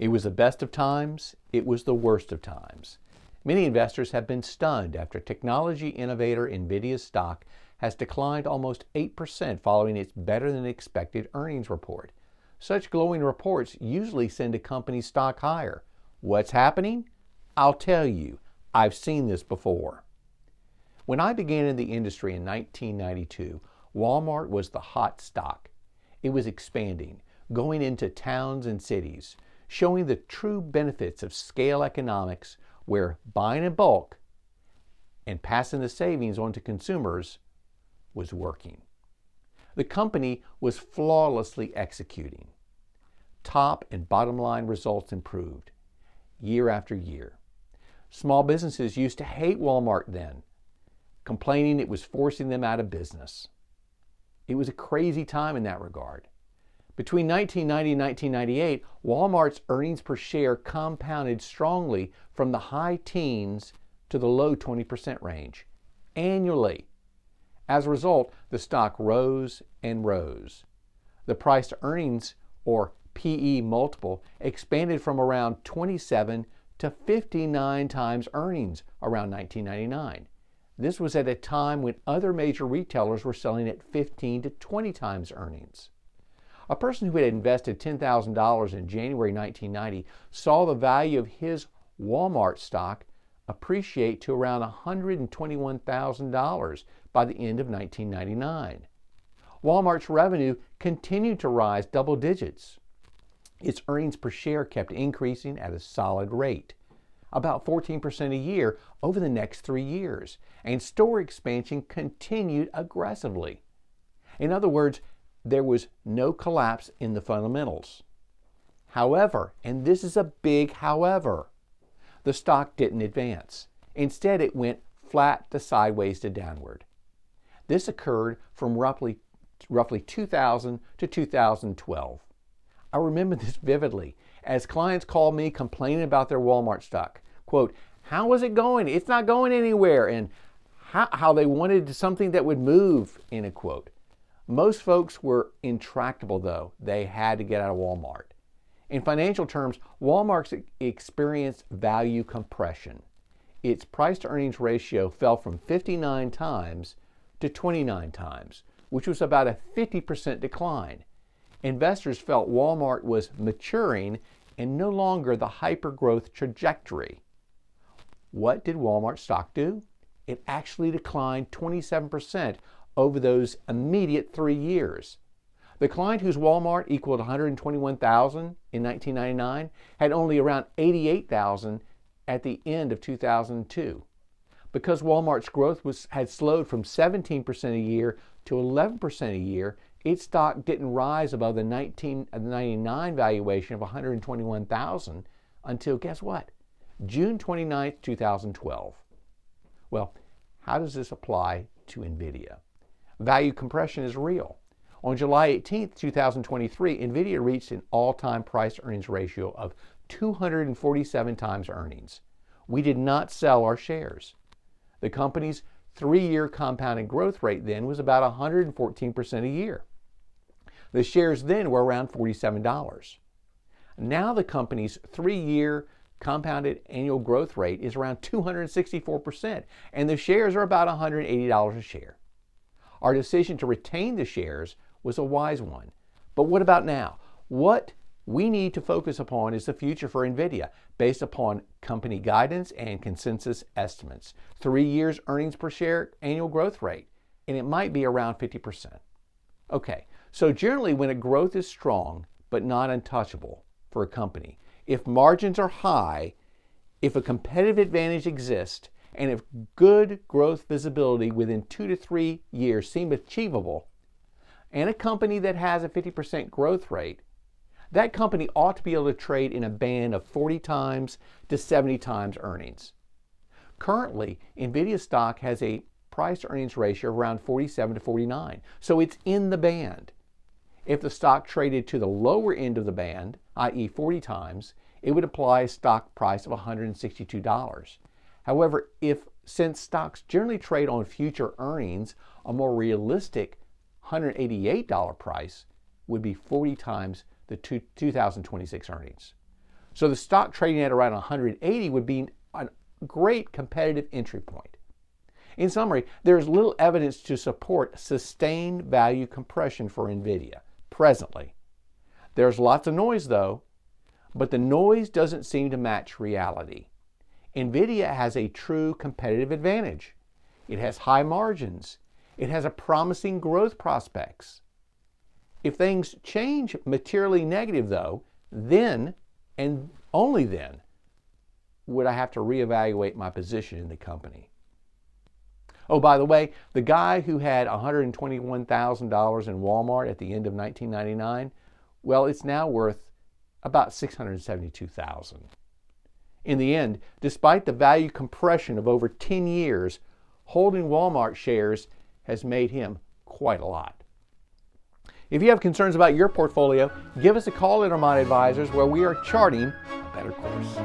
It was the best of times, it was the worst of times. Many investors have been stunned after technology innovator Nvidia's stock has declined almost 8% following its better-than-expected earnings report. Such glowing reports usually send a company's stock higher. What's happening? I'll tell you. I've seen this before. When I began in the industry in 1992, Walmart was the hot stock. It was expanding, going into towns and cities, showing the true benefits of scale economics where buying in bulk and passing the savings on to consumers was working. The company was flawlessly executing. Top and bottom line results improved year after year. Small businesses used to hate Walmart then, complaining it was forcing them out of business. It was a crazy time in that regard. Between 1990 and 1998, Walmart's earnings per share compounded strongly from the high teens to the low 20% range annually. As a result, the stock rose and rose. The price to earnings, or PE multiple, expanded from around 27 to 59 times earnings around 1999. This was at a time when other major retailers were selling at 15 to 20 times earnings. A person who had invested $10,000 in January 1990 saw the value of his Walmart stock appreciate to around $121,000 by the end of 1999. Walmart's revenue continued to rise double digits. Its earnings per share kept increasing at a solid rate, about 14% a year over the next 3 years, and store expansion continued aggressively. In other words, there was no collapse in the fundamentals. However, and this is a big however, the stock didn't advance. Instead, it went flat to sideways to downward. This occurred from roughly 2000 to 2012. I remember this vividly as clients called me complaining about their Walmart stock. Quote, how is it going? It's not going anywhere. And how they wanted something that would move, end of quote. Most folks were intractable though. They had to get out of Walmart. In financial terms, Walmart's experienced value compression. Its price to earnings ratio fell from 59 times to 29 times, which was about a 50% decline. Investors felt Walmart was maturing and no longer the hyper-growth trajectory. What did Walmart stock do? It actually declined 27% over those immediate 3 years. The client whose Walmart equaled $121,000 in 1999 had only around $88,000 at the end of 2002. Because Walmart's growth had slowed from 17% a year to 11% a year, its stock didn't rise above the 1999 valuation of $121,000 until, guess what? June 29, 2012. Well, how does this apply to Nvidia? Value compression is real. On July 18, 2023, Nvidia reached an all-time price-earnings ratio of 247 times earnings. We did not sell our shares. The company's 3-year compounded growth rate then was about 114% a year. The shares then were around $47. Now the company's 3-year compounded annual growth rate is around 264%, and the shares are about $180 a share. Our decision to retain the shares was a wise one. But what about now? What we need to focus upon is the future for Nvidia based upon company guidance and consensus estimates. 3 years earnings per share annual growth rate, and it might be around 50%. Okay, so generally when a growth is strong but not untouchable for a company, if margins are high, if a competitive advantage exists, and if good growth visibility within 2 to 3 years seem achievable, and a company that has a 50% growth rate, that company ought to be able to trade in a band of 40 times to 70 times earnings. Currently, Nvidia stock has a price to earnings ratio of around 47 to 49, so it's in the band. If the stock traded to the lower end of the band, i.e. 40 times, it would apply a stock price of $162. However, since stocks generally trade on future earnings, a more realistic $188 price would be 40 times the 2026 earnings. So the stock trading at around 180 would be a great competitive entry point. In summary, there is little evidence to support sustained value compression for Nvidia presently. There's lots of noise though, but the noise doesn't seem to match reality. Nvidia has a true competitive advantage. It has high margins. It has a promising growth prospects. If things change materially negative though, then and only then would I have to reevaluate my position in the company. Oh, by the way, the guy who had $121,000 in Walmart at the end of 1999, well, it's now worth about $672,000. In the end, despite the value compression of over 10 years, holding Walmart shares has made him quite a lot. If you have concerns about your portfolio, give us a call at Armada Advisors where we are charting a better course.